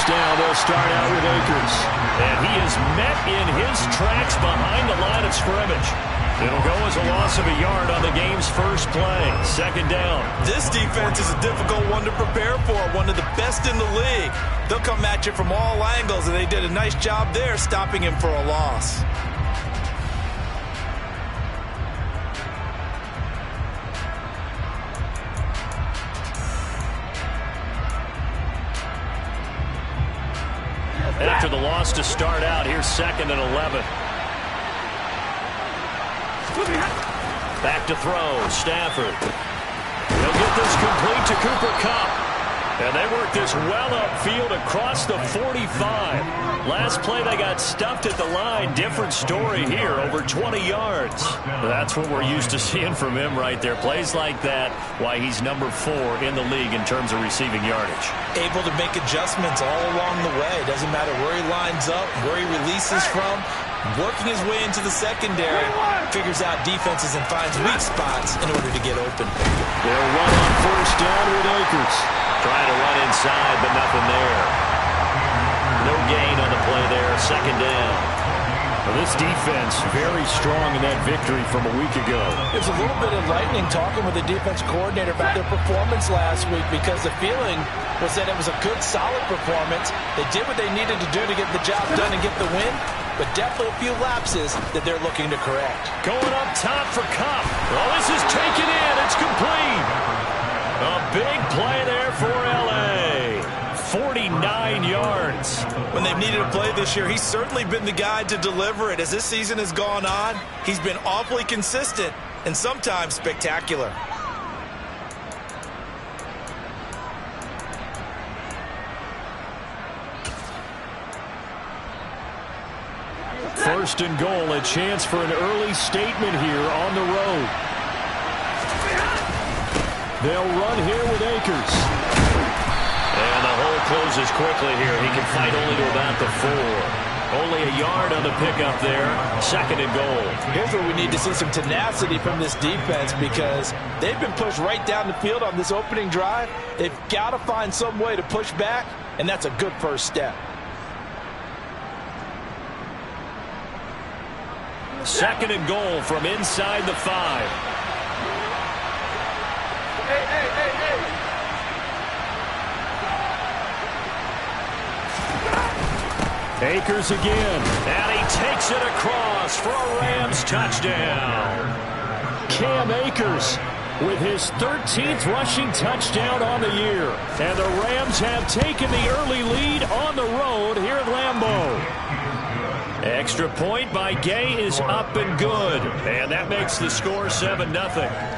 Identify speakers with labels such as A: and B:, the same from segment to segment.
A: first down. They'll start out with Akers.
B: And he is met in his tracks behind the line of scrimmage. It'll go as a loss of a yard on the game's first play. Second down.
C: This defense is a difficult one to prepare for, one of the best in the league. They'll come at you from all angles, and they did a nice job there stopping him for a loss.
B: After the loss to start out, here's 2nd and 11. Back to throw, Stafford. He'll get this complete to Cooper Kupp. And they work this well upfield across the 45. Last play they got stuffed at the line. Different story here, over 20 yards. That's what we're used to seeing from him right there. Plays like that, why he's number 4 in the league in terms of receiving yardage.
C: Able to make adjustments all along the way. Doesn't matter where he lines up, where he releases from. Working his way into the secondary, figures out defenses and finds weak spots in order to get open.
A: They'll run on first down with Akers.
B: Trying to run inside, but nothing there. No gain on the play there. Second down.
A: Well, this defense very strong in that victory from a week ago.
D: It was a little bit enlightening talking with the defense coordinator about their performance last week, because the feeling was that it was a good, solid performance. They did what they needed to do to get the job done and get the win, but definitely a few lapses that they're looking to correct.
B: Going up top for Kupp. Oh, this is taken in. It's complete. A big play there for L.A. 49 yards.
C: When they've needed a play this year, he's certainly been the guy to deliver it. As this season has gone on, he's been awfully consistent and sometimes spectacular.
A: First and goal, a chance for an early statement here on the road. They'll run here with Akers.
B: And the hole closes quickly here. He can fight only to about the 4. Only a yard on the pickup there. 2nd and goal.
D: Here's where we need to see some tenacity from this defense, because they've been pushed right down the field on this opening drive. They've got to find some way to push back, and that's a good first step.
B: 2nd and goal from inside the 5.
A: Akers again.
B: And he takes it across for a Rams touchdown.
A: Cam Akers with his 13th rushing touchdown on the year. And the Rams have taken the early lead on the road here at Lambeau.
B: Extra point by Gay is up and good. And that makes the score 7-0.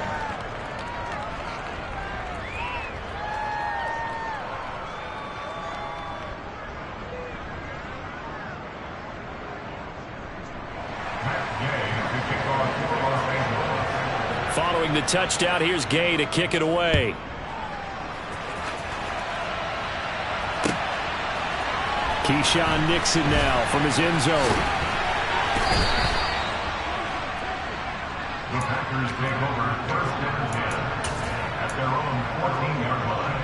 B: Following the touchdown, here's Gay to kick it away.
A: Keyshawn Nixon now from his end zone.
E: The Packers take over 1st and 10 at their own 14-yard line.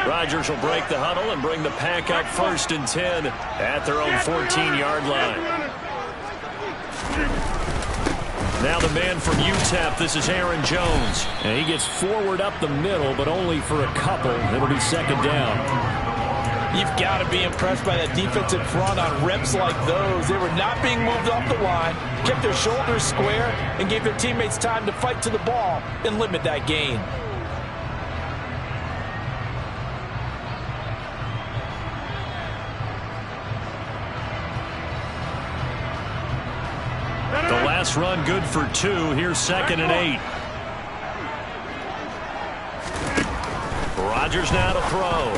B: Rodgers will break the huddle and bring the Pack up 1st and 10 at their own 14-yard line. Now the man from UTEP, this is Aaron Jones.
A: And he gets forward up the middle, but only for a couple. It'll be 2nd down.
D: You've got to be impressed by that defensive front on reps like those. They were not being moved off the line, kept their shoulders square, and gave their teammates time to fight to the ball and limit that gain.
B: The last run good for 2. Here's 2nd and 8. Rodgers now to throw.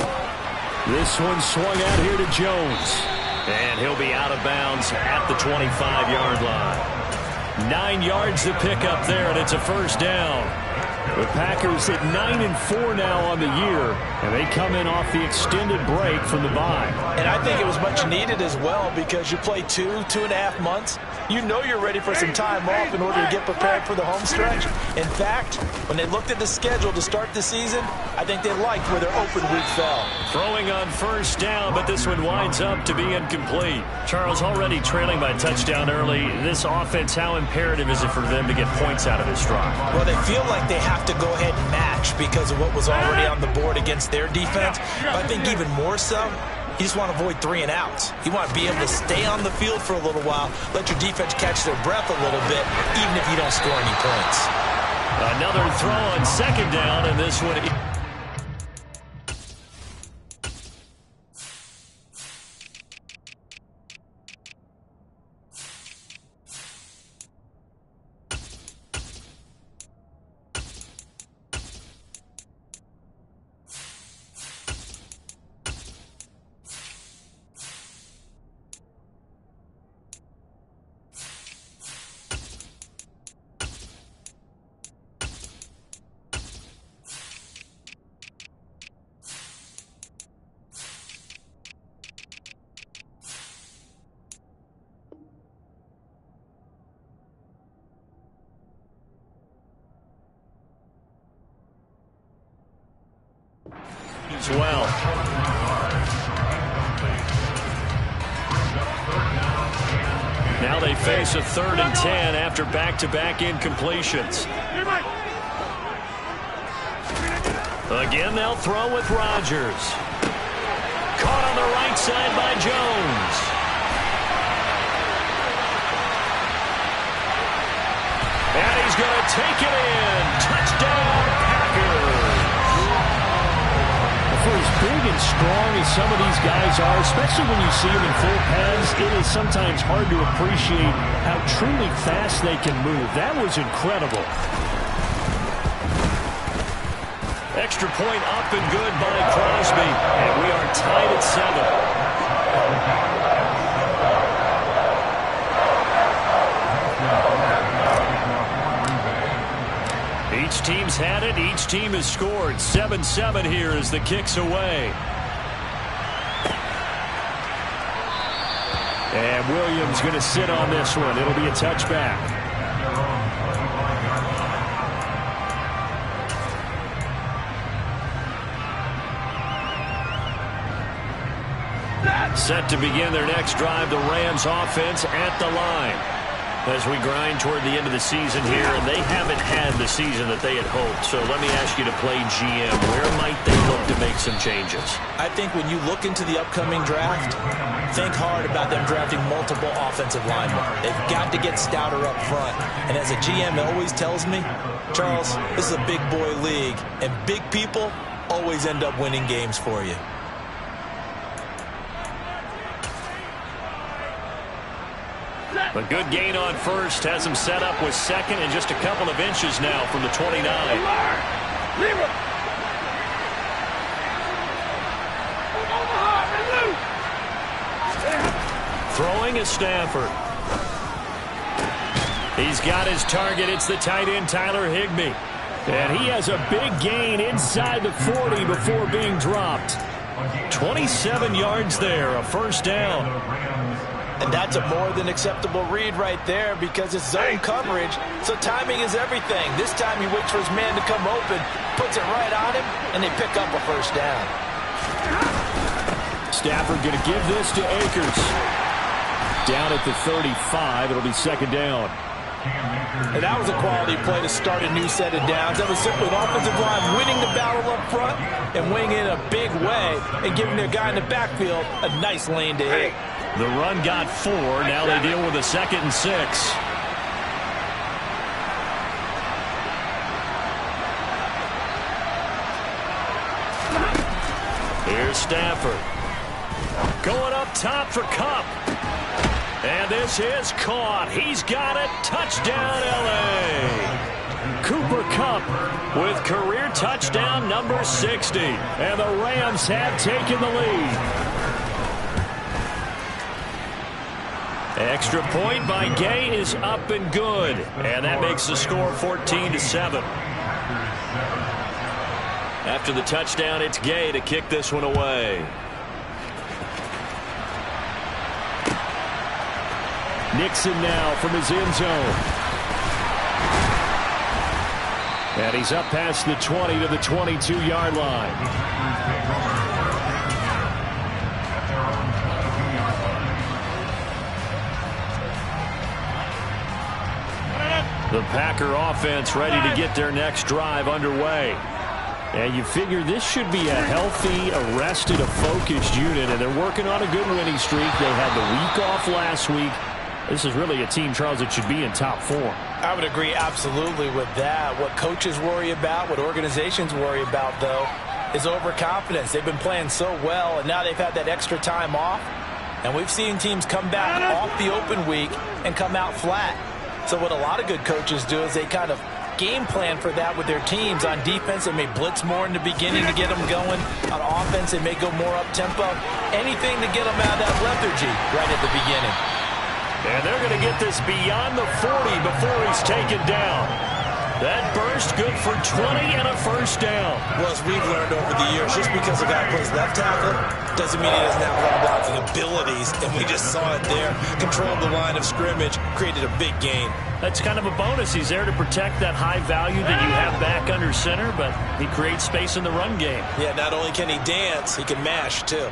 A: This one swung out here to Jones.
B: And he'll be out of bounds at the 25-yard line. 9 yards to pick up there, and it's a 1st down.
A: The Packers at 9-4 now on the year, and they come in off the extended break from the bye.
D: And I think it was much needed as well because you play 2.5 months. You know you're ready for some time off in order to get prepared for the home stretch. In fact, when they looked at the schedule to start the season, I think they liked where their open week fell.
B: Throwing on first down, but this one winds up to be incomplete. Charles, already trailing by touchdown early. This offense, how imperative is it for them to get points out of this drive?
D: Well, they feel like they have to go ahead and match because of what was already on the board against their defense. But I think even more so, you just want to avoid 3 and outs. You want to be able to stay on the field for a little while, let your defense catch their breath a little bit, even if you don't score any points.
B: Another throw on second down, and this one... as well. Now they face a 3rd and 10 after back-to-back incompletions. Again, they'll throw with Rodgers. Caught on the right side by Jones. And he's going to take it in. Touchdown, Packers.
A: For as big and strong as some of these guys are, especially when you see them in full pads, it is sometimes hard to appreciate how truly fast they can move. That was incredible.
B: Extra point up and good by Crosby. And we are tied at 7. Each team's had it. Each team has scored. 7-7 here as the kick's away.
A: And Williams going to sit on this one. It'll be a touchback.
B: Set to begin their next drive, the Rams offense at the line. As we grind toward the end of the season here, and they haven't had the season that they had hoped. So let me ask you to play GM. Where might they look to make some changes?
D: I think when you look into the upcoming draft, think hard about them drafting multiple offensive linemen. They've got to get stouter up front. And as a GM always tells me, Charles, this is a big boy league, and big people always end up winning games for you.
B: A good gain on first has him set up with second and just a couple of inches now from the 29. Throwing is Stafford. He's got his target. It's the tight end, Tyler Higbee.
A: And he has a big gain inside the 40 before being dropped.
B: 27 yards there, a first down.
D: And that's a more than acceptable read right there because it's zone coverage, so timing is everything. This time he waits for his man to come open, puts it right on him, and they pick up a first down.
A: Stafford going to give this to Akers. Down at the 35, it'll be second down.
D: And that was a quality play to start a new set of downs. That was simply an offensive line winning the battle up front and winning in a big way and giving their guy in the backfield a nice lane to hit.
B: The run got 4. Now they deal with a 2nd and 6. Here's Stafford. Going up top for Kupp. And this is caught. He's got it. Touchdown, L.A. Cooper Kupp with career touchdown number 60.
A: And the Rams have taken the lead.
B: Extra point by Gay is up and good. And that makes the score 14-7. After the touchdown, it's Gay to kick this one away.
A: Nixon now from his end zone. And he's up past the 20 to the 22-yard line. The Packer offense ready to get their next drive underway. And you figure this should be a healthy, arrested, a focused unit, and they're working on a good winning streak. They had the week off last week. This is really a team, Charles, that should be in top form.
D: I would agree absolutely with that. What coaches worry about, what organizations worry about, though, is overconfidence. They've been playing so well, and now they've had that extra time off. And we've seen teams come back off the open week and come out flat. So what a lot of good coaches do is they kind of game plan for that with their teams. On defense, they may blitz more in the beginning to get them going. On offense, they may go more up-tempo. Anything to get them out of that lethargy right at the beginning.
B: And they're going to get this beyond the 40 before he's taken down. That burst good for 20 and a first down.
C: Well, as we've learned over the years, just because a guy plays left tackle doesn't mean he doesn't have run blocking abilities. And we just saw it there. Controlled the line of scrimmage, created a big gain.
B: That's kind of a bonus. He's there to protect that high value that you have back under center, but he creates space in the run game.
C: Yeah, not only can he dance, he can mash, too.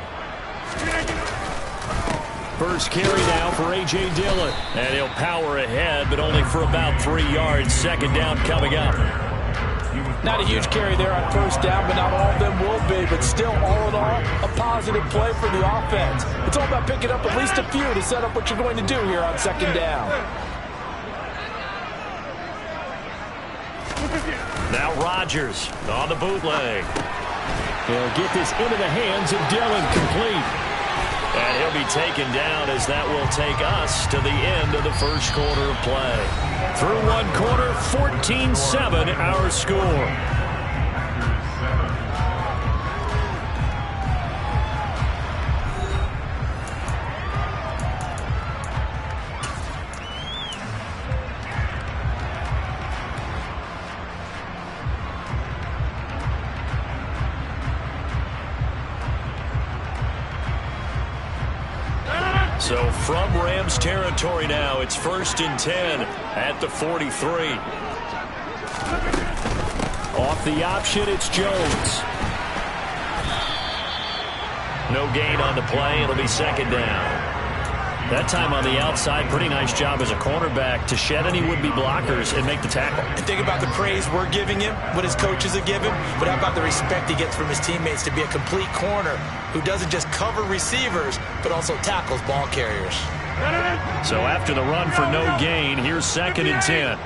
A: First carry now for A.J. Dillon.
B: And he'll power ahead, but only for about 3 yards. Second down coming up.
D: Not a huge carry there on first down, but not all of them will be. But still, all in all, a positive play for the offense. It's all about picking up at least a few to set up what you're going to do here on second down.
B: Now Rodgers on the bootleg.
A: He'll get this into the hands of Dillon, complete.
B: And he'll be taken down as that will take us to the end of the first quarter of play. Through one quarter, 14-7 our score. So from Rams territory now, it's 1st and 10 at the 43.
A: Off the option, it's Jones.
B: No gain on the play. It'll be second down. That time on the outside, pretty nice job as a cornerback to shed any would-be blockers and make the tackle.
C: And think about the praise we're giving him, what his coaches are giving, but how about the respect he gets from his teammates to be a complete corner who doesn't just cover receivers, but also tackles ball carriers.
B: So after the run for no gain, here's 2nd and 10.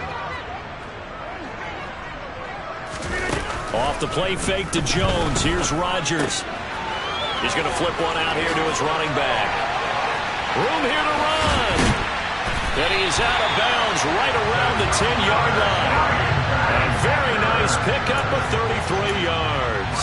B: Off the play fake to Jones. Here's Rodgers. He's going to flip one out here to his running back. Room here to run. And he's out of bounds right around the 10-yard line. And very nice pickup of 33 yards.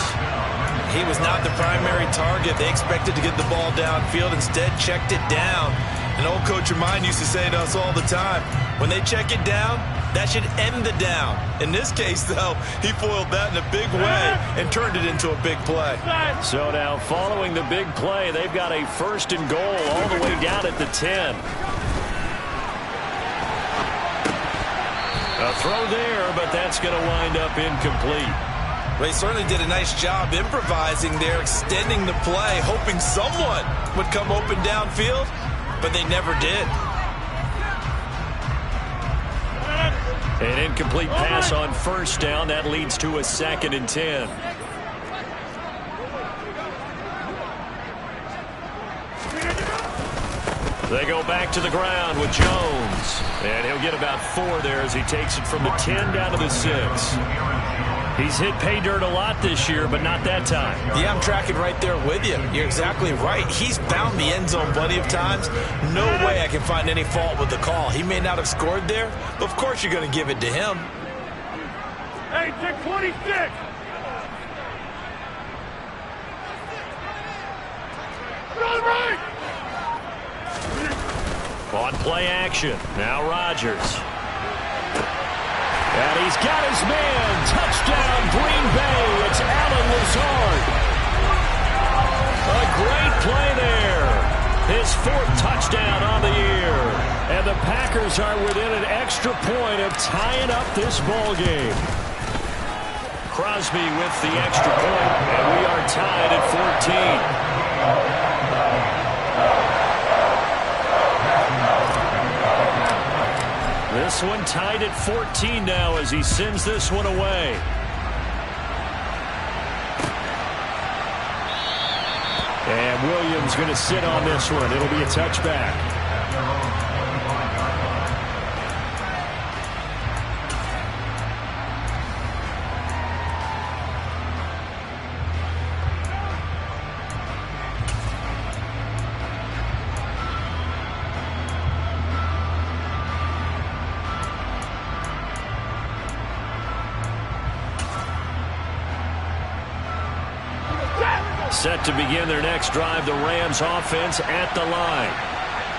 C: He was not the primary target. They expected to get the ball downfield. Instead, checked it down. An old coach of mine used to say to us all the time, when they check it down, that should end the down. In this case, though, he foiled that in a big way and turned it into a big play.
B: So now, following the big play, they've got a 1st and goal all the way down at the 10. A throw there, but that's going to wind up incomplete.
C: They certainly did a nice job improvising there, extending the play, hoping someone would come open downfield, but they never did.
B: An incomplete pass on first down. That leads to a 2nd and 10. They go back to the ground with Jones. And he'll get about 4 there as he takes it from the 10 down to the 6. He's hit pay dirt a lot this year, but not that time.
C: Yeah, I'm tracking right there with you. You're exactly right. He's found the end zone plenty of times. No way I can find any fault with the call. He may not have scored there, but of course you're going to give it to him.
E: Hey, check 26.
B: On play action. Now Rodgers. And he's got his man. Touchdown, Green Bay. It's Allen
A: Lazard. A great play there. His 4th touchdown on the year. And the Packers are within an extra point of tying up this ball game. Crosby with the extra point, and we are tied at 14. This one tied at 14 now as he sends this one away. And Williams going to sit on this one. It'll be a touchback. Set to begin their next drive, the Rams offense at the line.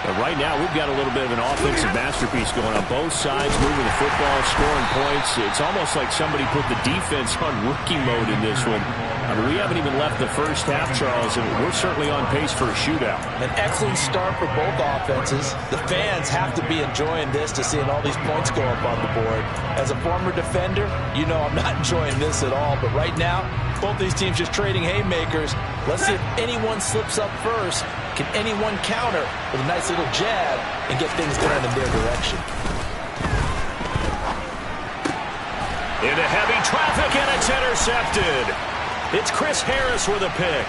A: But right now, we've got a little bit of an offensive masterpiece going on both sides, moving the football, scoring points. It's almost like somebody put the defense on rookie mode in this one. I mean, we haven't even left the first half, Charles, and we're certainly on pace for a shootout.
D: An excellent start for both offenses. The fans have to be enjoying this to seeing all these points go up on the board. As a former defender, you know I'm not enjoying this at all. But right now, both these teams just trading haymakers. Let's see if anyone slips up first. Can anyone counter with a nice little jab and get things going in their direction?
A: Into heavy traffic, and it's intercepted. It's Chris Harris with a pick.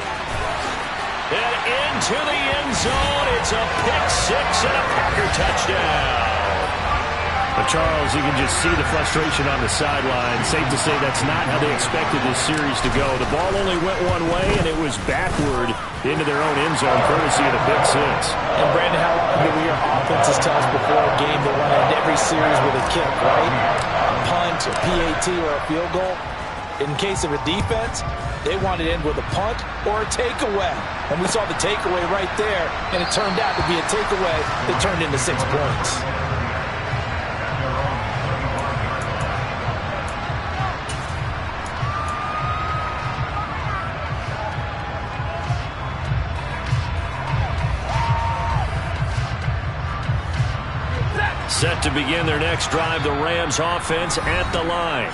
A: And into the end zone. It's a pick 6 and a Packer touchdown. But Charles, you can just see the frustration on the sideline. Safe to say that's not how they expected this series to go. The ball only went one way, and it was backward into their own end zone, courtesy of the pick 6.
D: And Brandon, how often do we hear offenses tell us before a game they want to end every series with a kick, right? A punt, a PAT, or a field goal. In case of a defense, they wanted to end with a punt or a takeaway. And we saw the takeaway right there, and it turned out to be a takeaway that turned into 6 points.
A: Set to begin their next drive, the Rams offense at the line.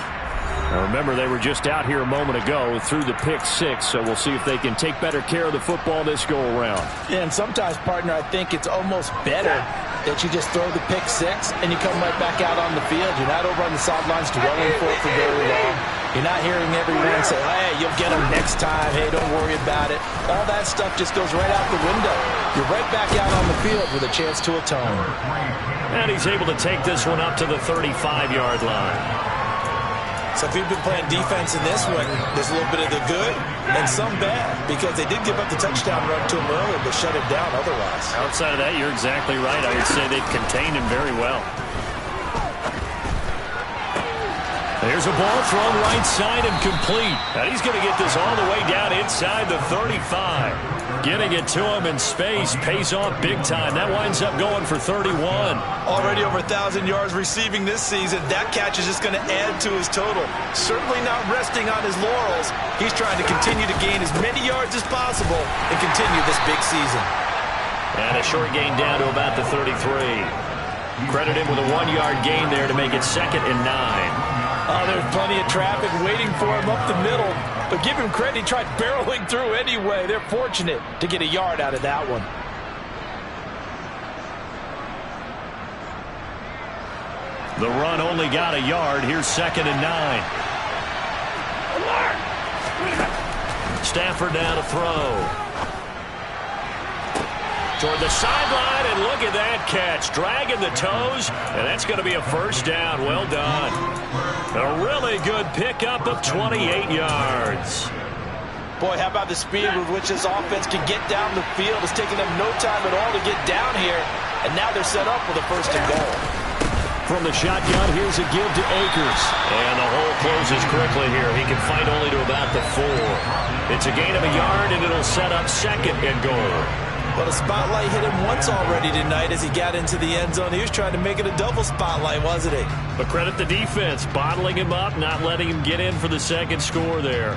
A: Now remember, they were just out here a moment ago through the pick 6, so we'll see if they can take better care of the football this go-around.
D: Yeah, and sometimes, partner, I think it's almost better that you just throw the pick 6 and you come right back out on the field. You're not over on the sidelines dwelling for it for very long. You're not hearing everyone say, hey, you'll get them next time. Hey, don't worry about it. All that stuff just goes right out the window. You're right back out on the field with a chance to atone.
A: And he's able to take this one up to the 35-yard line.
C: So if you've been playing defense in this one, there's a little bit of the good and some bad, because they did give up the touchdown run to him earlier, but shut it down otherwise.
A: Outside of that, you're exactly right. I would say they've contained him very well. There's a ball thrown right side and complete. And he's going to get this all the way down inside the 35. Getting it to him in space pays off big time. That winds up going for 31.
C: Already over 1,000 yards receiving this season. That catch is just going to add to his total. Certainly not resting on his laurels. He's trying to continue to gain as many yards as possible and continue this big season.
A: And a short gain down to about the 33. Credit him with a 1-yard gain there to make it 2nd and 9.
D: Oh, there's plenty of traffic waiting for him up the middle. But give him credit, he tried barreling through anyway. They're fortunate to get a yard out of that one.
A: The run only got a yard. Here's 2nd and 9. Stafford down to throw. Toward the sideline, and look at that catch. Dragging the toes, and that's going to be a first down. Well done. A really good pickup of 28 yards.
D: Boy, how about the speed with which this offense can get down the field? It's taking them no time at all to get down here, and now they're set up with a 1st and goal.
A: From the shotgun, here's a give to Akers. And the hole closes quickly here. He can fight only to about the 4. It's a gain of a yard, and it'll set up 2nd and goal.
C: Well, the spotlight hit him once already tonight as he got into the end zone. He was trying to make it a double spotlight, wasn't he?
A: But credit the defense, bottling him up, not letting him get in for the 2nd score there.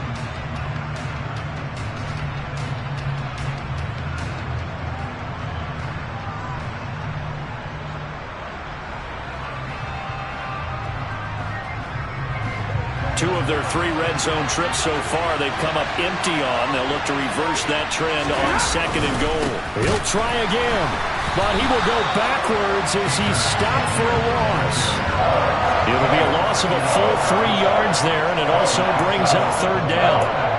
B: 2 of their 3 red zone trips so far they've come up empty on. They'll look to reverse that trend on 2nd and goal.
A: He'll try again, but he will go backwards as he's stopped for a loss. It'll be a loss of a full 3 yards there, and it also brings up 3rd down.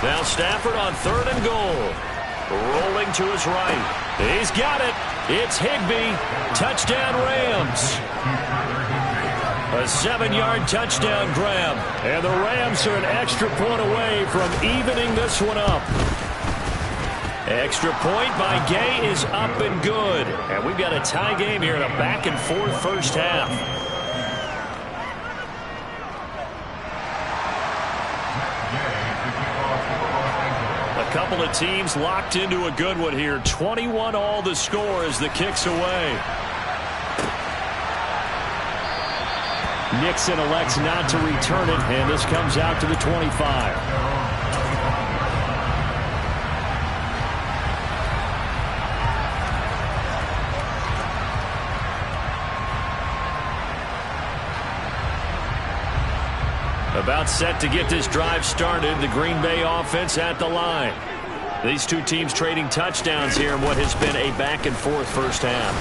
B: Now Stafford on 3rd and goal. Rolling to his right. He's got it. It's Higbee. Touchdown Rams. A 7-yard touchdown grab.
A: And the Rams are an extra point away from evening this one up.
B: Extra point by Gay is up and good. And we've got a tie game here in a back-and-forth first half. A couple of teams locked into a good one here. 21 all the score as the kick's away.
A: Nixon elects not to return it, and this comes out to the 25.
B: About set to get this drive started. The Green Bay offense at the line. These 2 teams trading touchdowns here in what has been a back-and-forth first half.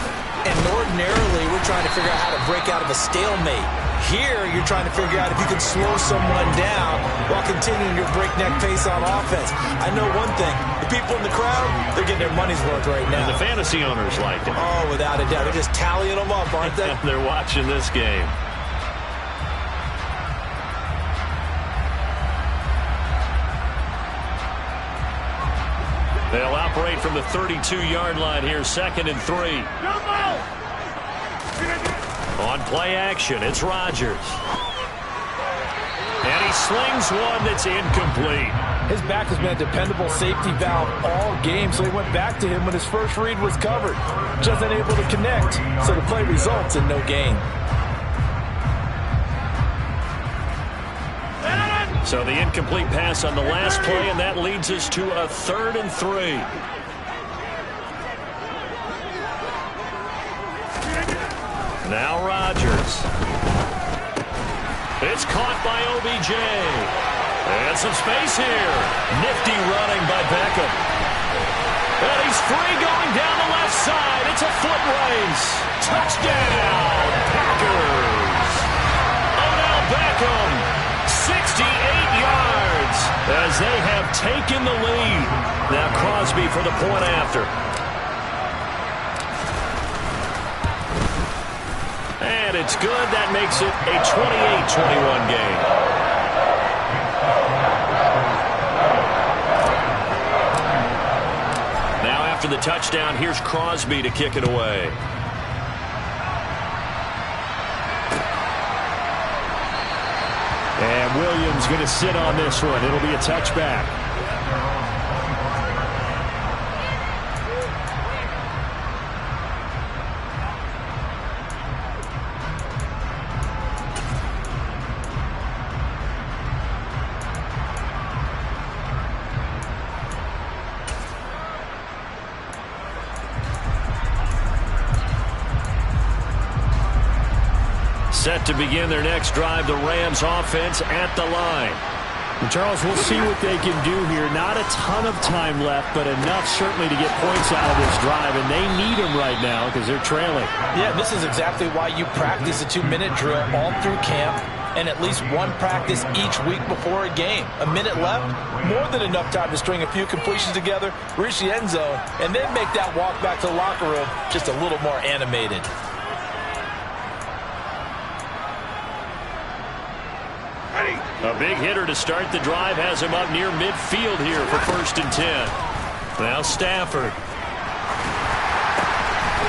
D: And ordinarily, we're trying to figure out how to break out of a stalemate. Here, you're trying to figure out if you can slow someone down while continuing your breakneck pace on offense. I know one thing. The people in the crowd, they're getting their money's worth right now.
B: And the fantasy owners like it.
D: Oh, without a doubt. They're just tallying them up, aren't they?
B: They're watching this game. They'll operate from the 32-yard line here, 2nd and 3. On play action, it's Rodgers. And he slings one that's incomplete.
D: His back has been a dependable safety valve all game, so he went back to him when his first read was covered. Just unable to connect, so the play results in no gain.
B: So the incomplete pass on the last play, and that leads us to a 3rd and 3. Now Rodgers. It's caught by OBJ. And some space here. Nifty running by Beckham. And he's free going down the left side. It's a foot race. Touchdown, Packers. Odell Beckham, 68 yards as they have taken the lead. Now Crosby for the point after. And it's good. That makes it a 28-21 game. Now after the touchdown, here's Crosby to kick it away.
A: And Williams going to sit on this one. It'll be a touchback.
B: Set to begin their next drive, the Rams offense at the line.
A: And Charles, we'll see what they can do here. Not a ton of time left, but enough certainly to get points out of this drive, and they need them right now because they're trailing.
D: Yeah, this is exactly why you practice a 2-minute drill all through camp and at least one practice each week before a game. A minute left, more than enough time to string a few completions together, reach the end zone, and then make that walk back to the locker room just a little more animated.
B: A big hitter to start the drive has him up near midfield here for 1st and 10. Now Stafford.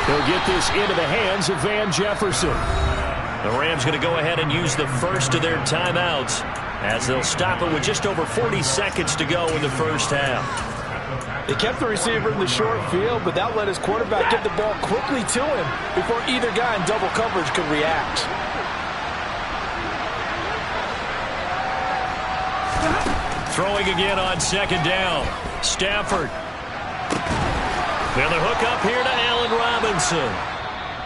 A: He'll get this into the hands of Van Jefferson.
B: The Rams going to go ahead and use the first of their timeouts as they'll stop it with just over 40 seconds to go in the first half.
D: They kept the receiver in the short field, but that let his quarterback get the ball quickly to him before either guy in double coverage could react.
B: Throwing again on second down. Stafford. And the hook up here to Allen Robinson.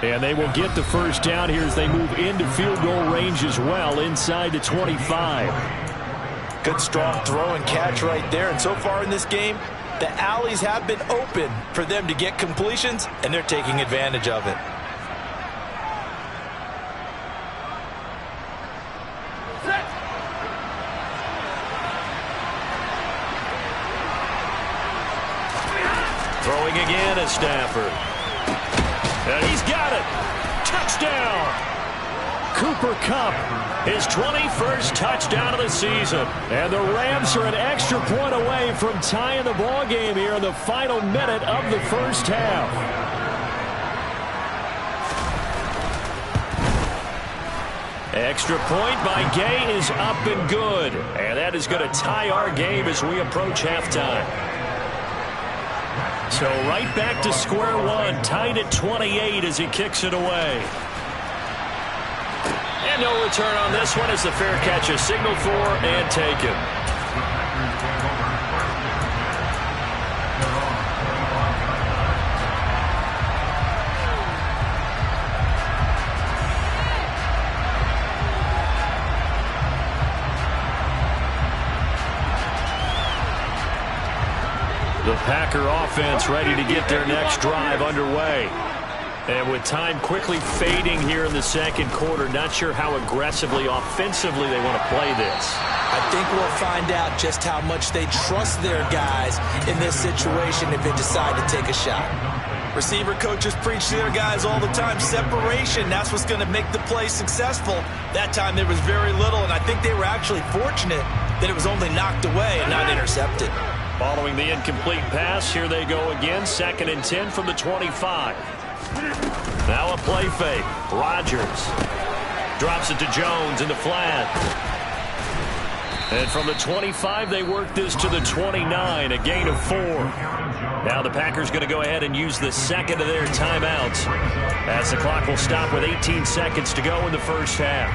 A: And they will get the first down here as they move into field goal range as well, inside the 25.
D: Good strong throw and catch right there. And so far in this game, the alleys have been open for them to get completions, and they're taking advantage of it.
B: Throwing again is Stafford. And he's got it. Touchdown.
A: Cooper Kupp,
B: His 21st touchdown of the season.
A: and the Rams are an extra point away from tying the ball game here in the final minute of the first half.
B: Extra point by Gay is up and good. And that is going to tie our game as we approach halftime. So right back to square one, tied at 28 as he kicks it away. And no return on this one as the fair catch is signaled for and taken. The Packer offense ready to get their next drive underway. And with time quickly fading here in the second quarter, not sure how aggressively, offensively they want to play this.
C: I think we'll find out just how much they trust their guys in this situation if they decide to take a shot. Receiver coaches preach to their guys all the time. Separation, that's what's going to make the play successful. That time there was very little, and I think they were actually fortunate that it was only knocked away and not intercepted.
B: Following the incomplete pass, here they go again. 2nd and 10 from the 25. Now a play fake. Rodgers drops it to Jones in the flat. And from the 25, they work this to the 29, a gain of 4. Now the Packers going to go ahead and use the second of their timeouts as the clock will stop with 18 seconds to go in the first half.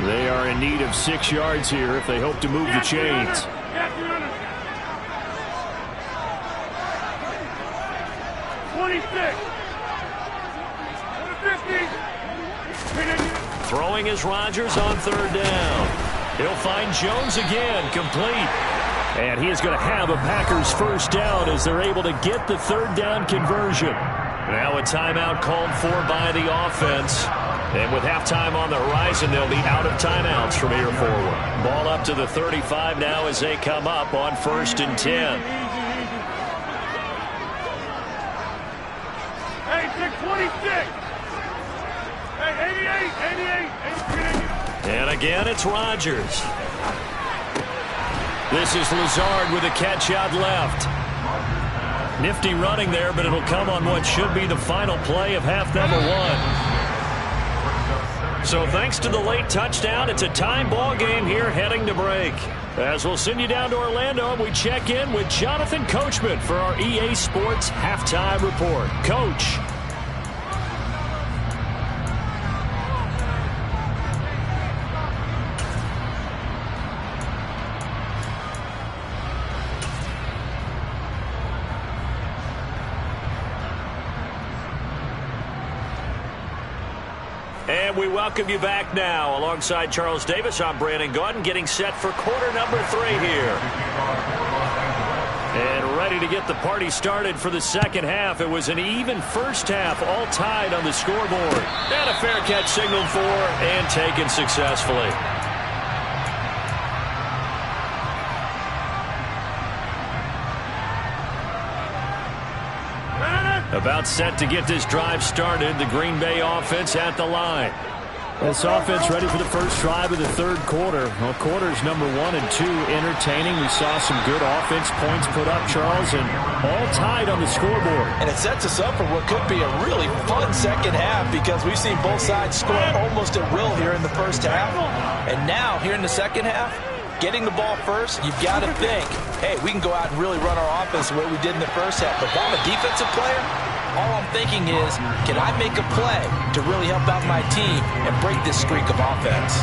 A: They are in need of 6 yards here if they hope to move the chains.
B: Throwing is Rodgers on 3rd down. He'll find Jones again, complete.
A: And he is going to have a Packers first down as they're able to get the 3rd down conversion.
B: Now a timeout called for by the offense. And with halftime on the horizon, they'll be out of timeouts from here forward. Ball up to the 35 now as they come up on 1st and 10.
E: Hey, 626. Hey, 88.
B: And again, it's Rodgers.
A: This is Lazard with a catch out left.
B: Nifty running there, but it'll come on what should be the final play of half number 1. So thanks to the late touchdown, it's a time ball game here heading to break. As we'll send you down to Orlando, we check in with Jonathan Coachman for our EA Sports Halftime Report. Coach. And we welcome you back now. Alongside Charles Davis, I'm Brandon Gaudin, getting set for quarter number 3 here. And ready to get the party started for the second half. It was an even first half, all tied on the scoreboard. And a fair catch signaled for and taken successfully. About set to get this drive started. The Green Bay offense at the line.
A: This offense ready for the first drive of the third quarter. Well, quarters number 1 and 2 entertaining. We saw some good offense points put up, Charles, and all tied on the scoreboard.
D: And it sets us up for what could be a really fun second half because we've seen both sides score almost at will here in the first half. And now, here in the second half, getting the ball first, you've got to think, hey, we can go out and really run our offense the way we did in the first half. But if I'm a defensive player, all I'm thinking is, can I make a play to really help out my team and break this streak of offense?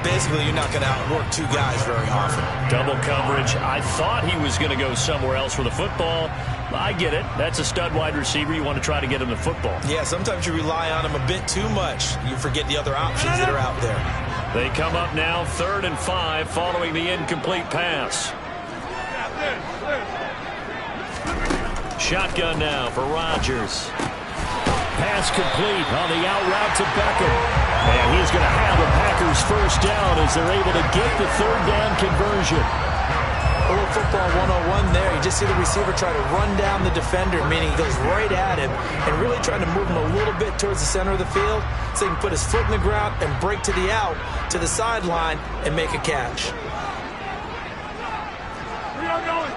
C: Basically, you're not going to outwork two guys very often.
B: Double coverage. I thought he was going to go somewhere else with the football. I get it. That's a stud wide receiver. You want to try to get him the football.
C: Yeah, sometimes you rely on him a bit too much. You forget the other options that are out there.
B: They come up now 3rd and 5 following the incomplete pass. Shotgun now for Rodgers.
A: Pass complete on the out route to Beckham. And he's going to have the Packers first down as they're able to get the 3rd down conversion.
D: A little football 101 there. You just see the receiver try to run down the defender, meaning he goes right at him and really trying to move him a little bit towards the center of the field so he can put his foot in the ground and break to the out, to the sideline, and make a catch.
E: We are going.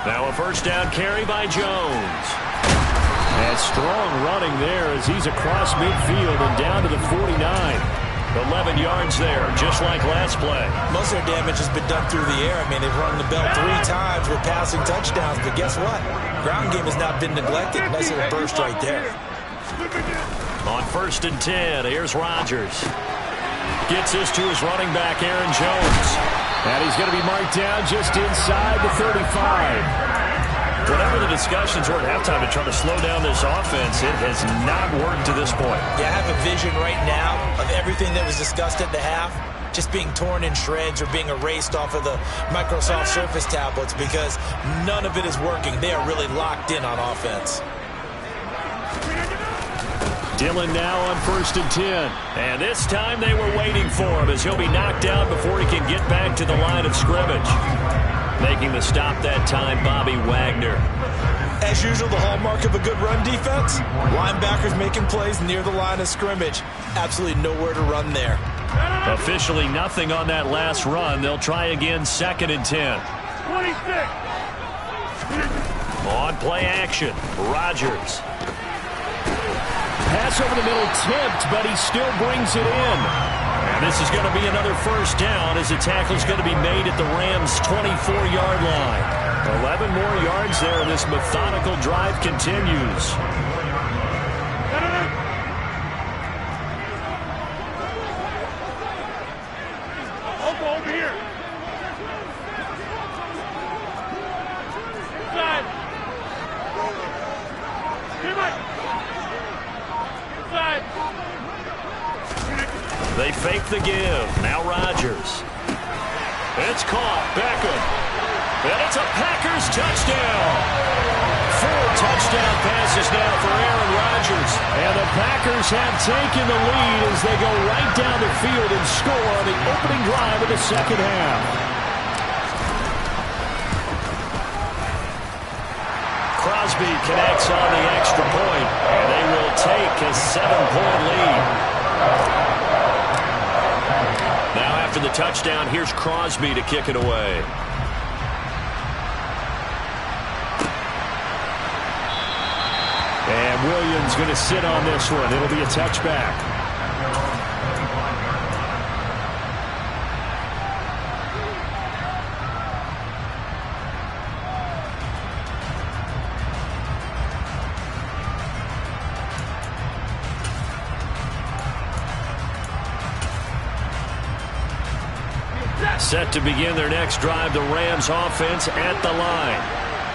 B: Now a first down carry by Jones.
A: And strong running there as he's across midfield and down to the 49.
B: 11 yards there, just like last play.
C: Most of their damage has been done through the air. I mean, they've rung the bell 3 times with passing touchdowns, but guess what? Ground game has not been neglected. Nice little burst right there.
B: On 1st and 10, here's Rodgers. Gets this to his running back, Aaron Jones.
A: And he's going to be marked down just inside the 35.
B: Whatever the discussions were at halftime to try to slow down this offense, it has not worked to this point.
C: Yeah, I have a vision right now of everything that was discussed at the half just being torn in shreds or being erased off of the Microsoft Surface tablets because none of it is working. They are really locked in on offense.
A: Dillon now on 1st and 10.
B: And this time they were waiting for him as he'll be knocked down before he can get back to the line of scrimmage. Making the stop that time, Bobby Wagner.
C: As usual, the hallmark of a good run defense, linebackers making plays near the line of scrimmage. Absolutely nowhere to run there.
B: Officially nothing on that last run. They'll try again 2nd and 10.
E: 26.
B: On play action, Rodgers.
A: Pass over the middle tipped, but he still brings it in.
B: And this is going to be another first down as the tackle's going to be made at the Rams' 24-yard line.
A: 11 more yards there, and this methodical drive continues.
E: Over here. Inside. Inside.
B: They fake the give. Now Rodgers. It's caught. Beckham. And it's a Packers touchdown. 4 touchdown passes now for Aaron Rodgers.
A: And the Packers have taken the lead as they go right down the field and score on the opening drive of the second half.
B: Crosby connects on the extra point, and they will take a 7-point lead. Now after the touchdown, here's Crosby to kick it away.
A: And Williams going to sit on this one. It'll be a touchback.
B: Set to begin their next drive, the Rams offense at the line.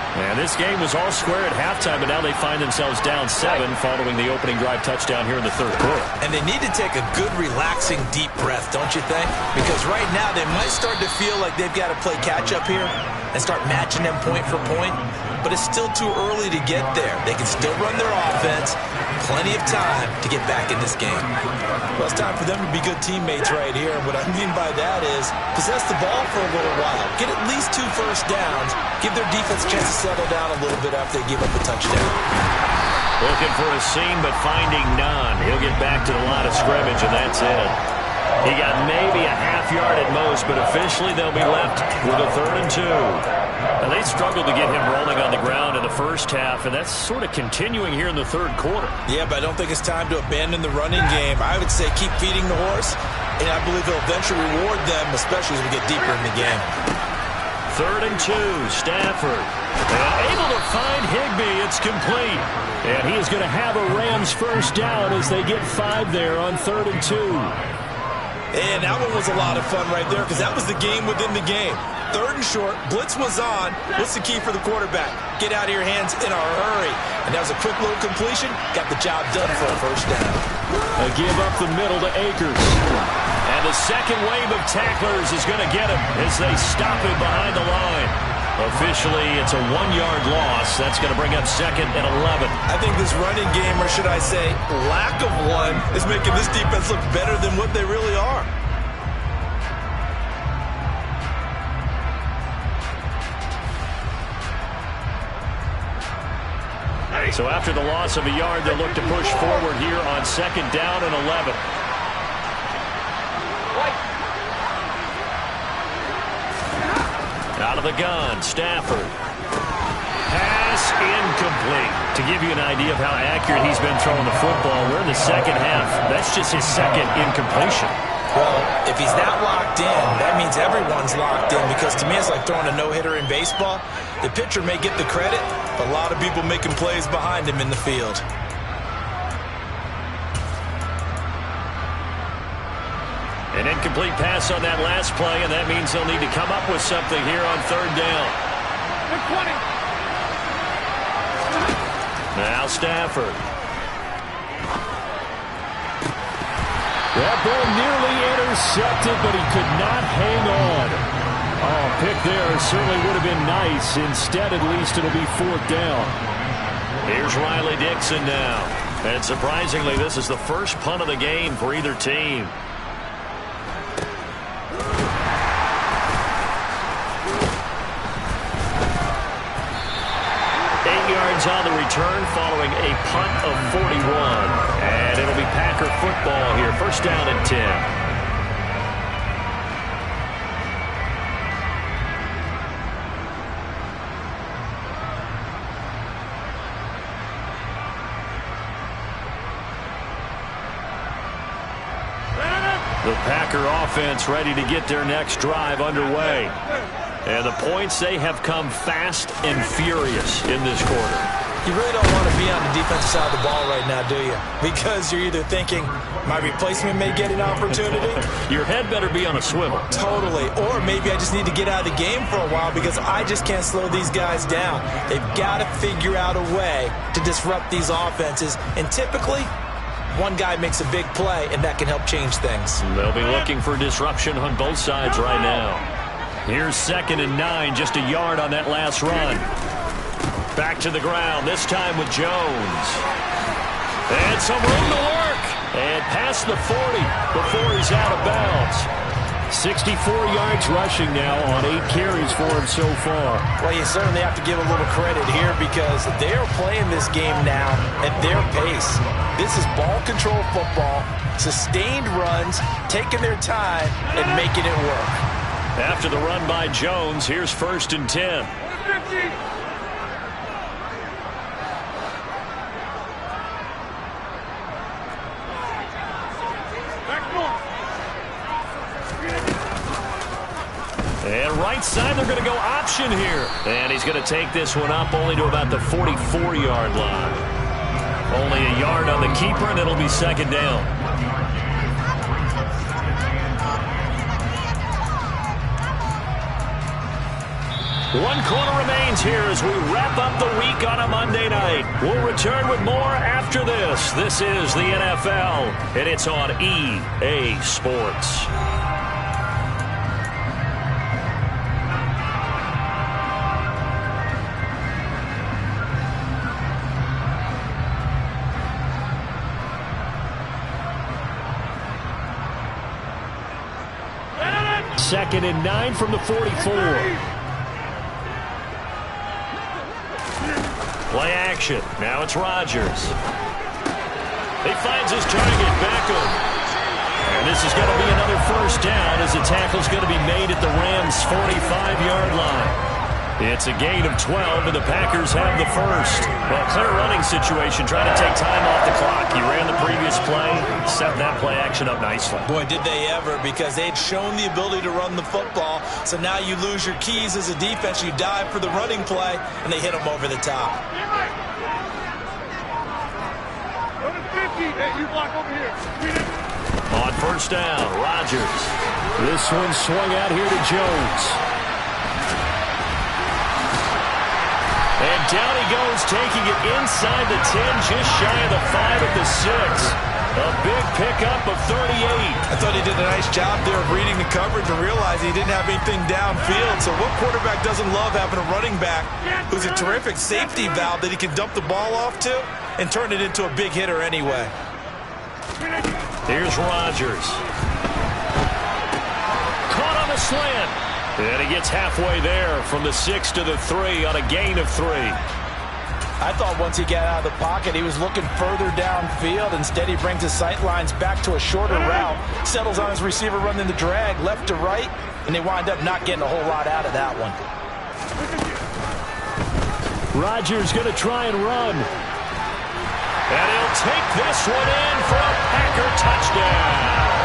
B: And this game was all square at halftime, but now they find themselves down 7 following the opening drive touchdown here in the third quarter.
C: And they need to take a good, relaxing, deep breath, don't you think? Because right now they might start to feel like they've got to play catch-up here and start matching them point for point. But it's still too early to get there. They can still run their offense, plenty of time to get back in this game. Well, it's time for them to be good teammates right here. And what I mean by that is possess the ball for a little while. Get at least 2 first downs. Give their defense a chance to settle down a little bit after they give up a touchdown.
B: Looking for a seam, but finding none. He'll get back to the line of scrimmage, and that's it. He got maybe a half yard at most, but officially they'll be left with a 3rd and 2. Now, they struggled to get him rolling on the ground in the first half, and that's sort of continuing here in the 3rd quarter.
C: Yeah, but I don't think it's time to abandon the running game. I would say keep feeding the horse, and I believe he'll eventually reward them, especially as we get deeper in the game.
B: 3rd and 2, Stafford. And able to find Higbee. It's complete.
A: And he is going to have a Rams first down as they get 5 there on 3rd and 2.
C: And that one was a lot of fun right there because that was the game within the game. 3rd and short, blitz was on. What's the key for the quarterback? Get out of your hands in a hurry. And that was a quick little completion. Got the job done for a first down.
A: A give up the middle to Akers.
B: And the second wave of tacklers is going to get him as they stop him behind the line. Officially, it's a 1-yard loss. That's going to bring up 2nd and 11.
C: I think this running game, or should I say lack of one, is making this defense look better than what they really are.
B: So after the loss of a yard, they'll look to push forward here on 2nd down and 11. Out of the gun, Stafford. Pass incomplete. To give you an idea of how accurate he's been throwing the football, we're in the second half. That's just his 2nd incompletion.
C: Well, if he's that locked in, that means everyone's locked in because to me it's like throwing a no-hitter in baseball. The pitcher may get the credit, but a lot of people making plays behind him in the field.
B: An incomplete pass on that last play, and that means they'll need to come up with something here on 3rd down. Now Stafford.
A: That ball nearly intercepted, but he could not hang on. Oh, pick there certainly would have been nice. Instead, at least it'll be 4th down.
B: Here's Riley Dixon now. And surprisingly, this is the first punt of the game for either team. On the return following a punt of 41. And it'll be Packer football here. First down and 10. The Packer offense ready to get their next drive underway. And the points, they have come fast and furious in this quarter.
C: You really don't want to be on the defensive side of the ball right now, do you? Because you're either thinking, my replacement may get an opportunity.
B: Your head better be on a swivel.
C: Totally. Or maybe I just need to get out of the game for a while because I just can't slow these guys down. They've got to figure out a way to disrupt these offenses. And typically, one guy makes a big play, and that can help change things.
B: They'll be looking for disruption on both sides right now. Here's 2nd and 9, just a yard on that last run. Back to the ground, this time with Jones. And some room to work. And past the 40 before he's out of bounds.
A: 64 yards rushing now on 8 carries for him so far.
D: Well, you certainly have to give a little credit here because they're playing this game now at their pace. This is ball control football, sustained runs, taking their time, and making it work.
B: After the run by Jones, here's 1st and 10. And right side, they're going to go option here. And he's going to take this one up only to about the 44-yard line. Only a yard on the keeper, and it'll be 2nd down. One quarter remains here as we wrap up the week on a Monday night. We'll return with more after this. This is the NFL, and it's on EA Sports.
A: 2nd and 9 from the 44.
B: Play action. Now it's Rodgers. He finds his target, Beckham. And this is going to be another first down as the tackle's going to be made at the Rams' 45-yard line. It's a gain of 12, and the Packers have the first. Well, clear running situation, trying to take time off the clock. He ran the previous play, set that play action up nicely.
C: Boy, did they ever, because they'd shown the ability to run the football. So now you lose your keys as a defense. You dive for the running play, and they hit them over the top.
B: On first down, Rodgers.
A: This one swung out here to Jones.
B: And down he goes, taking it inside the 10, just shy of the 5 at the 6. A big pickup of 38.
C: I thought he did a nice job there of reading the coverage and realizing he didn't have anything downfield. So what quarterback doesn't love having a running back who's a terrific safety valve that he can dump the ball off to and turn it into a big hitter anyway?
B: Here's Rodgers. Caught on the slant. And he gets halfway there from the 6 to the 3 on a gain of 3.
D: I thought once he got out of the pocket, he was looking further downfield. Instead, he brings his sight lines back to a shorter route, settles on his receiver running the drag left to right, and they wind up not getting a whole lot out of that one.
A: Rodgers going to try and run.
B: And he'll take this one in for a Packer touchdown.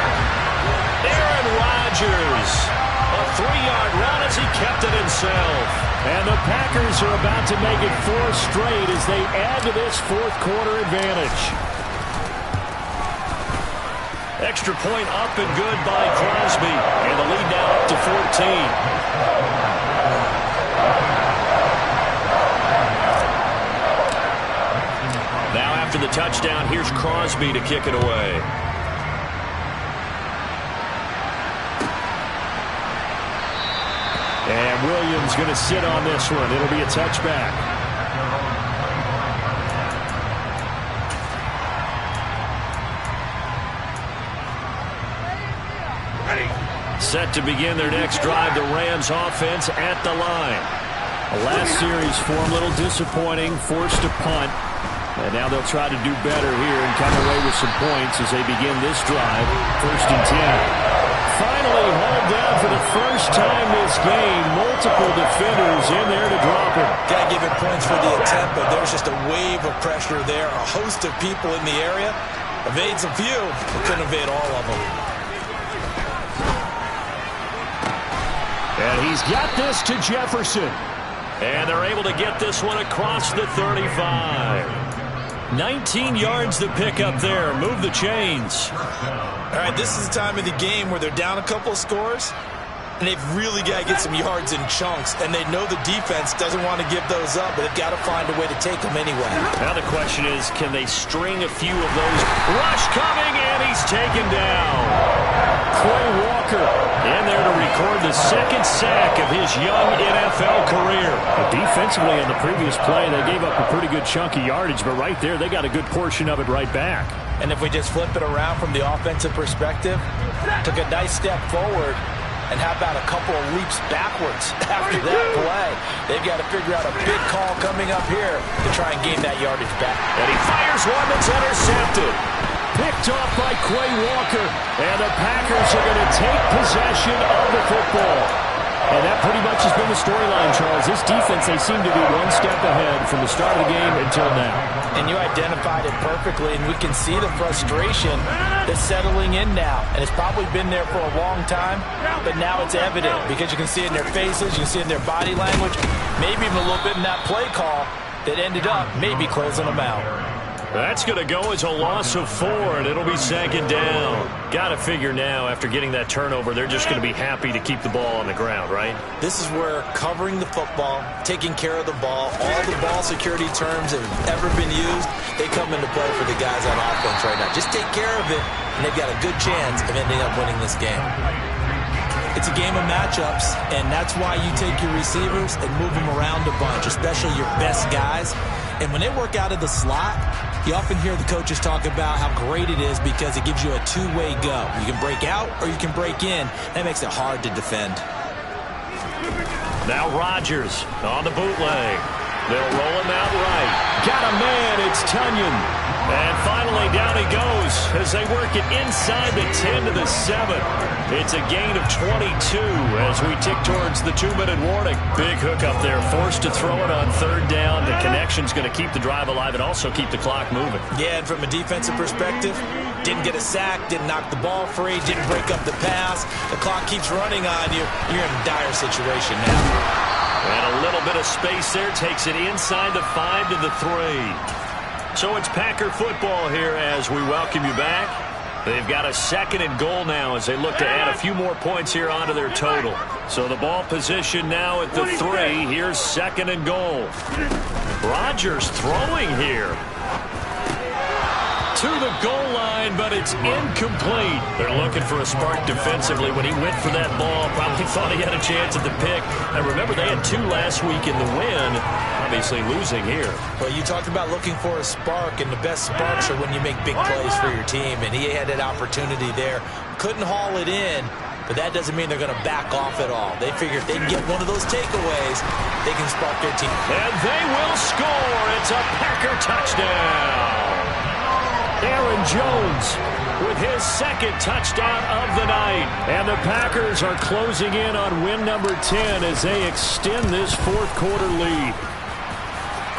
B: Aaron Rodgers. A 3-yard run as he kept it himself.
A: And the Packers are about to make it 4 straight as they add to this fourth quarter advantage.
B: Extra point up and good by Crosby. And the lead now up to 14. Now after the touchdown, here's Crosby to kick it away.
A: And Williams going to sit on this one. It'll be a touchback.
B: Set to begin their next drive, the Rams offense at the line.
A: Last series for them, a little disappointing, forced to punt. And now they'll try to do better here and come away with some points as they begin this drive. 1st and 10. Finally hauled down for the first time this game. Multiple defenders in there to drop him.
C: Got to give him points for the attempt, but there's just a wave of pressure there. A host of people in the area. Evades a few, but couldn't evade all of them.
A: And he's got this to Jefferson.
B: And they're able to get this one across the 35. 19 yards to pick up there. Move the chains.
C: All right, this is the time of the game where they're down a couple of scores, and they've really got to get some yards in chunks, and they know the defense doesn't want to give those up, but they've got to find a way to take them anyway.
B: Now the question is, can they string a few of those? Rush coming, and he's taken down.
A: Quay Walker
B: in there to record the 2nd sack of his young NFL career.
A: Defensively on the previous play, they gave up a pretty good chunk of yardage, but right there, they got a good portion of it right back.
D: And if we just flip it around from the offensive perspective, took a nice step forward, and how about a couple of leaps backwards after that play? They've got to figure out a big call coming up here to try and gain that yardage back.
B: And he fires one that's intercepted.
A: Picked off by Quay Walker, and the Packers are going to take possession of the football. And that pretty much has been the storyline, Charles. This defense, they seem to be one step ahead from the start of the game until now.
D: And you identified it perfectly, and we can see the frustration that's settling in now. And it's probably been there for a long time, but now it's evident because you can see it in their faces, you can see it in their body language, maybe even a little bit in that play call that ended up maybe closing them out.
B: That's going to go as a loss of 4, and it'll be 2nd down. Got to figure now, after getting that turnover, they're just going to be happy to keep the ball on the ground, right?
C: This is where covering the football, taking care of the ball, all the ball security terms that have ever been used, they come into play for the guys on offense right now. Just take care of it, and they've got a good chance of ending up winning this game. It's a game of matchups, and that's why you take your receivers and move them around a bunch, especially your best guys. And when they work out of the slot, you often hear the coaches talk about how great it is because it gives you a two-way go. You can break out or you can break in. That makes it hard to defend.
B: Now Rodgers on the bootleg. They'll roll him out right. Got a man. It's Tunyon. And finally down he goes as they work it inside the 10 to the 7. It's a gain of 22 as we tick towards the 2-minute warning. Big hook up there. Forced to throw it on third down. The connection's going to keep the drive alive and also keep the clock moving.
C: Yeah, and from a defensive perspective, didn't get a sack, didn't knock the ball free, didn't break up the pass. The clock keeps running on you. You're in a dire situation now.
B: And a little bit of space there takes it inside the 5 to the 3. So it's Packer football here as we welcome you back. They've got a 2nd and goal now as they look to add a few more points here onto their total. So the ball position now at the 3. Here's 2nd and goal. Rodgers throwing here. To the goal line, but it's incomplete. They're looking for a spark defensively. When he went for that ball, probably thought he had a chance at the pick. And remember, they had 2 last week in the win. Obviously losing here.
C: Well, you talked about looking for a spark, and the best sparks are when you make big plays for your team. And he had that opportunity there. Couldn't haul it in, but that doesn't mean they're going to back off at all. They figure if they can get one of those takeaways, they can spark their team.
B: And they will score. It's a Packer touchdown. Aaron Jones with his 2nd touchdown of the night. And the Packers are closing in on win number 10 as they extend this 4th quarter lead.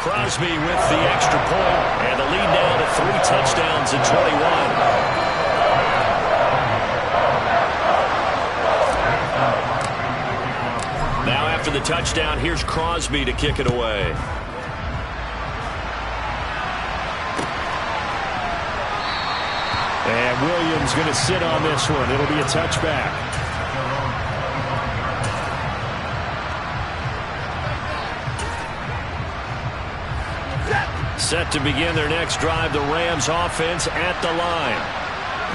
B: Crosby with the extra point, and the lead now to 3 touchdowns in 21. Now after the touchdown, here's Crosby to kick it away.
A: And Williams going to sit on this one. It'll be a touchback.
B: Set to begin their next drive, the Rams offense at the line.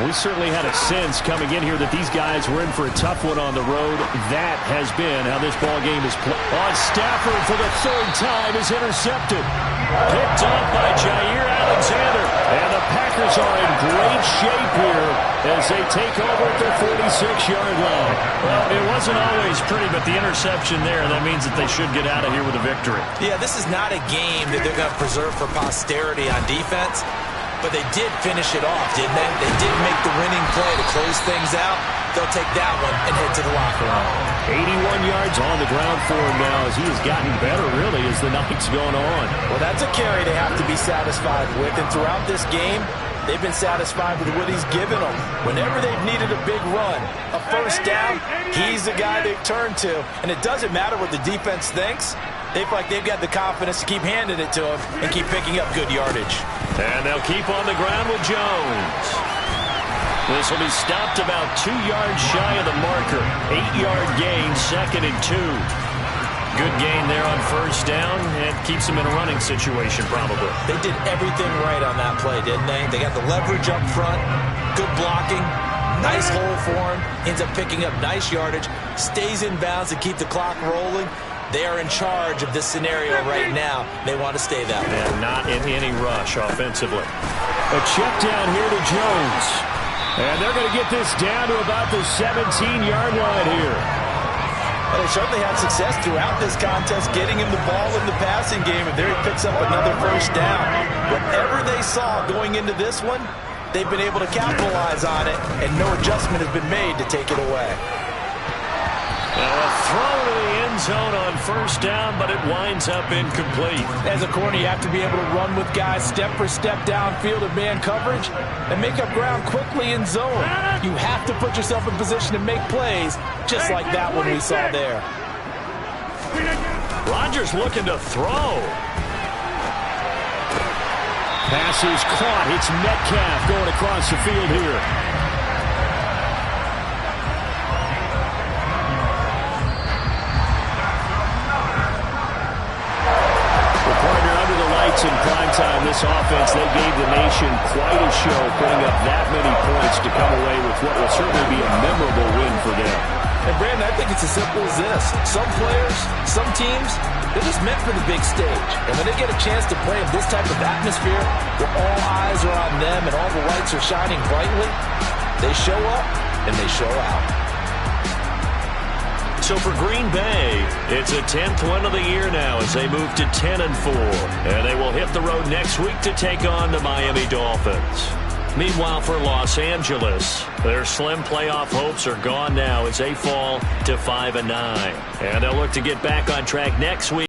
A: We certainly had a sense coming in here that these guys were in for a tough one on the road. That has been how this ball game is played.
B: On Stafford for the 3rd time is intercepted. Picked up by Jair Alexander. And the Packers are in great shape here as they take over at their 46-yard line. Well, it wasn't always pretty, but the interception there, that means that they should get out of here with a victory.
C: Yeah, this is not a game that they're going to preserve for posterity on defense. But they did finish it off, didn't they? They did make the winning play to close things out. They'll take that one and head to the locker room.
A: 81 yards on the ground for him now as he has gotten better, really, as the night's going on.
D: Well, that's a carry they have to be satisfied with. And throughout this game, they've been satisfied with what he's given them. Whenever they've needed a big run, a first down, he's the guy they've turned to. And it doesn't matter what the defense thinks. They feel like they've got the confidence to keep handing it to him and keep picking up good yardage.
B: And they'll keep on the ground with Jones. This will be stopped about 2 yards shy of the marker. 8-yard gain, 2nd and 2. Good gain there on first down, and keeps them in a running situation probably.
C: They did everything right on that play, didn't they? They got the leverage up front, good blocking, nice hole for him, ends up picking up nice yardage, stays in bounds to keep the clock rolling. They are in charge of this scenario right now. They want to stay that way.
B: And not in any rush offensively.
A: A check down here to Jones. And they're going to get this down to about the 17-yard line here.
D: Well, they certainly had success throughout this contest, getting him the ball in the passing game, and there he picks up another first down. Whatever they saw going into this one, they've been able to capitalize on it, and no adjustment has been made to take it away.
B: Now a throw to the end zone on first down, but it winds up incomplete.
D: As a corner, you have to be able to run with guys step for step downfield in man coverage and make up ground quickly in zone. You have to put yourself in position to make plays, just like that one we saw there.
B: Rodgers looking to throw.
A: Pass is caught. It's Metcalf going across the field here. In prime time, this offense, they gave the nation quite a show, putting up that many points to come away with what will certainly be a memorable win for them.
D: And Brandon, I think it's as simple as this. Some players, some teams, they're just meant for the big stage. And when they get a chance to play in this type of atmosphere where all eyes are on them and all the lights are shining brightly, they show up and they show out.
B: So for Green Bay, it's a 10th win of the year now as they move to 10-4. And they will hit the road next week to take on the Miami Dolphins. Meanwhile, for Los Angeles, their slim playoff hopes are gone now as they fall to 5-9. And they'll look to get back on track next week.